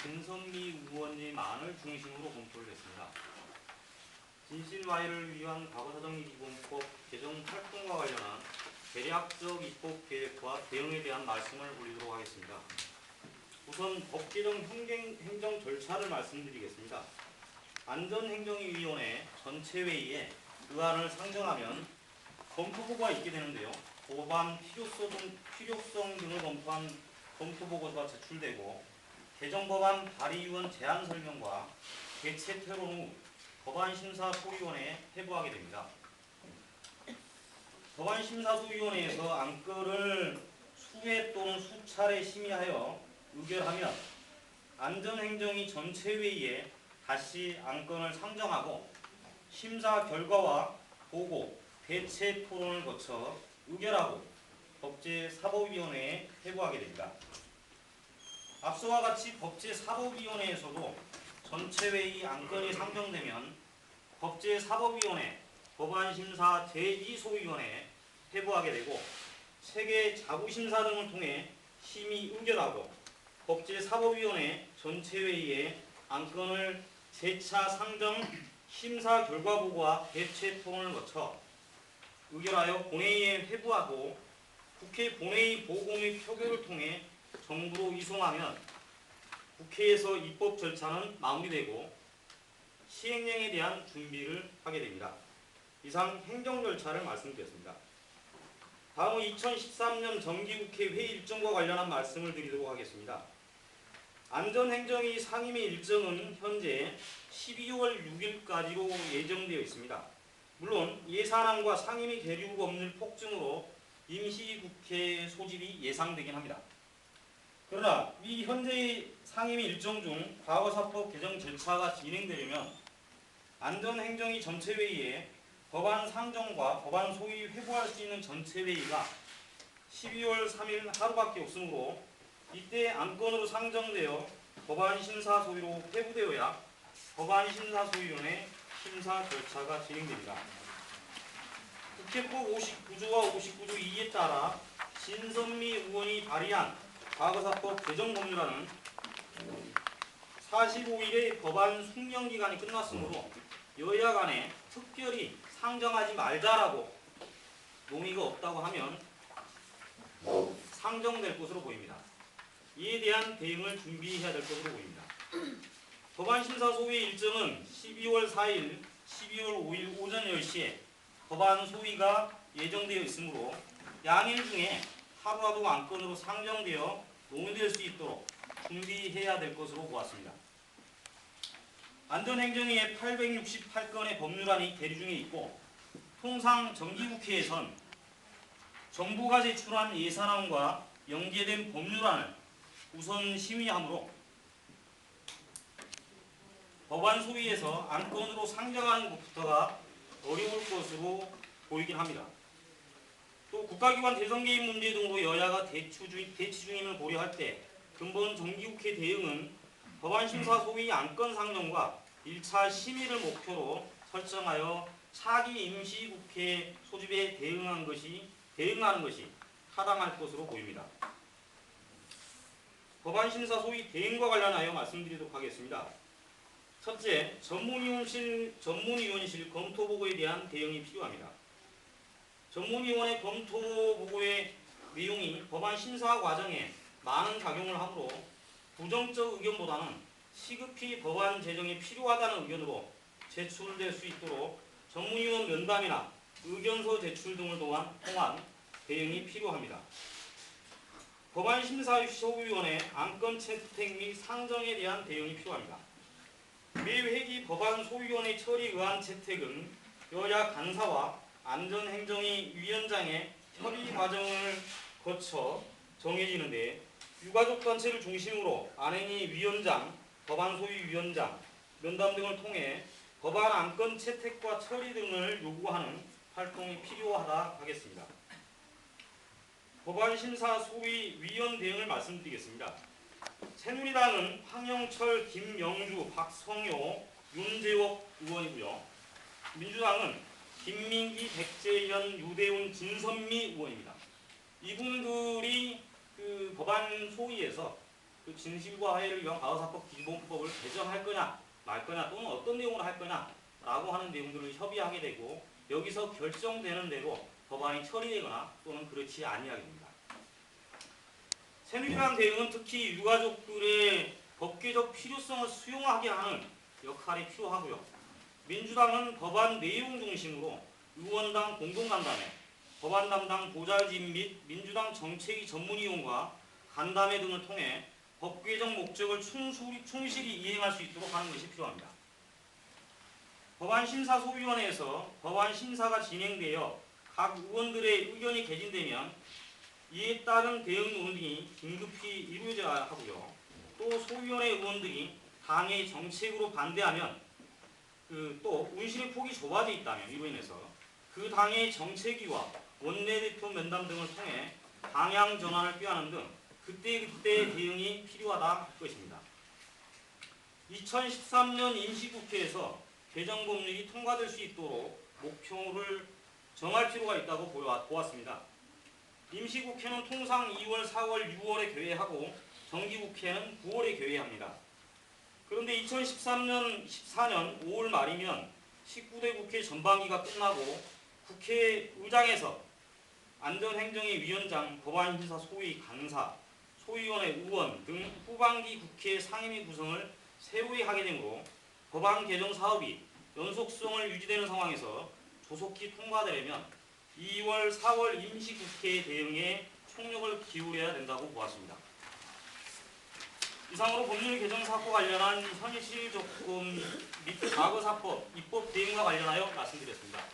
진선미 의원님안을 중심으로 검토를 했습니다. 진실화해를 위한 과거사정기본법 개정 활동과 관련한 대략적 입법 계획과 대응에 대한 말씀을 올리도록 하겠습니다. 우선 법 개정 행정 절차를 말씀드리겠습니다. 안전행정위원회 전체회의에 의안을 상정하면 검토보고가 있게 되는데요. 법안 필요성 등을 검토한 검토보고서가 제출되고 개정법안 발의위원 제안 설명과 개최 토론 후 법안심사소위원회에 회부하게 됩니다. 법안심사소위원회에서 안건을 수회 또는 수차례 심의하여 의결하면 안전행정위 전체회의에 다시 안건을 상정하고 심사 결과와 보고, 대체 토론을 거쳐 의결하고 법제사법위원회에 회부하게 됩니다. 앞서와 같이 법제사법위원회에서도 전체회의 안건이 상정되면 법제사법위원회, 법안심사 제2소위원회에 회부하게 되고 체계 자부심사 등을 통해 심의 의결하고 법제사법위원회 전체회의에 안건을 재차 상정, 심사 결과 보고와 대체 토론을 거쳐 의결하여 본회의에 회부하고 국회 본회의 보고 및 표결을 통해 정부로 이송하면 국회에서 입법 절차는 마무리되고 시행령에 대한 준비를 하게 됩니다. 이상 행정 절차를 말씀드렸습니다. 다음은 2013년 정기국회 회의 일정과 관련한 말씀을 드리도록 하겠습니다. 안전행정위 상임위 일정은 현재 12월 6일까지로 예정되어 있습니다. 물론 예산안과 상임위 계류 법률 폭증으로 임시국회 소집이 예상되긴 합니다. 그러나 이 현재의 상임위 일정 중 과거사법 개정 절차가 진행되려면 안전행정위 전체회의에 법안 상정과 법안 소위 회부할 수 있는 전체회의가 12월 3일 하루밖에 없으므로 이때 안건으로 상정되어 법안심사소위로 회부되어야 법안심사소위원회 심사 절차가 진행됩니다. 국회법 59조와 59조 2에 따라 진선미 의원이 발의한 과거사법 개정 법률안은 45일의 법안 숙련기간이 끝났으므로 여야 간에 특별히 상정하지 말자라고 논의가 없다고 하면 상정될 것으로 보입니다. 이에 대한 대응을 준비해야 될 것으로 보입니다. 법안심사소위 일정은 12월 4일, 12월 5일 오전 10시에 법안 소위가 예정되어 있으므로 양일 중에 하루라도 안건으로 상정되어 논의될 수 있도록 준비해야 될 것으로 보았습니다. 안전행정위의 868건의 법률안이 계류 중에 있고 통상 정기국회에선 정부가 제출한 예산안과 연계된 법률안을 우선 심의하므로 법안 소위에서 안건으로 상정하는 것부터가 어려울 것으로 보이긴 합니다. 또 국가기관 대선 개입 문제 등으로 여야가 대치 중임을 고려할 때 근본 정기국회 대응은 법안심사 소위 안건 상정과 1차 심의를 목표로 설정하여 차기 임시국회 소집에 대응하는 것이 타당할 것으로 보입니다. 법안심사 소위 대응과 관련하여 말씀드리도록 하겠습니다. 첫째, 전문위원실 검토보고에 대한 대응이 필요합니다. 전문위원회 검토보고의 내용이 법안 심사 과정에 많은 작용을 하므로 부정적 의견보다는 시급히 법안 제정이 필요하다는 의견으로 제출될 수 있도록 전문위원 면담이나 의견서 제출 등을 통한 대응이 필요합니다. 법안심사소위원회 안건 채택 및 상정에 대한 대응이 필요합니다. 매 회기 법안소위원회 처리 의안 채택은 여야 간사와 안전행정위 위원장의 협의 과정을 거쳐 정해지는데 유가족 단체를 중심으로 안행위 위원장, 법안소위 위원장, 면담 등을 통해 법안 안건 채택과 처리 등을 요구하는 활동이 필요하다 하겠습니다. 법안심사 소위 위원 대응을 말씀드리겠습니다. 새누리당은 황영철, 김영주, 박성효, 윤재옥 의원이고요. 민주당은 김민기, 백재현, 유대훈, 진선미 의원입니다. 이분들이 법안 소위에서 그 진실과 화해를 위한 과거사법 기본법을 개정할 거냐 말 거냐 또는 어떤 내용으로 할 거냐라고 하는 내용들을 협의하게 되고 여기서 결정되는 대로 법안이 처리되거나 또는 그렇지 아니하게 됩니다. 새누리당 대응은 특히 유가족들의 법계적 필요성을 수용하게 하는 역할이 필요하고요. 민주당은 법안 내용 중심으로 의원당 공동간담회, 법안 담당 보좌진 및 민주당 정책위 전문위원과 간담회 등을 통해 법 개정 목적을 충실히 이행할 수 있도록 하는 것이 필요합니다. 법안심사소위원회에서 법안 심사가 진행되어 각 의원들의 의견이 개진되면 이에 따른 대응 논의가 긴급히 이루어져야 하고요. 또 소위원회 의원들이 당의 정책으로 반대하면 또 운신의 폭이 좁아져 있다면 이로 인해서 그 당의 정책위와 원내대표 면담 등을 통해 방향 전환을 꾀하는 등 그때그때 대응이 필요하다 할 것입니다. 2013년 임시국회에서 개정법률이 통과될 수 있도록 목표를 정할 필요가 있다고 보았습니다. 임시국회는 통상 2월, 4월, 6월에 개회하고 정기국회는 9월에 개회합니다. 그런데 2013년, 14년 5월 말이면 19대 국회 전반기가 끝나고 국회의장에서 안전행정위 위원장, 법안심사 소위 간사, 소위원회 의원 등 후반기 국회 상임위 구성을 새로이 하게 되므로 법안 개정 사업이 연속성을 유지되는 상황에서 조속히 통과되려면 2월, 4월 임시국회 대응에 총력을 기울여야 된다고 보았습니다. 이상으로 법률 개정 사업과 관련한 현실 조건 및 과거사법 입법 대응과 관련하여 말씀드렸습니다.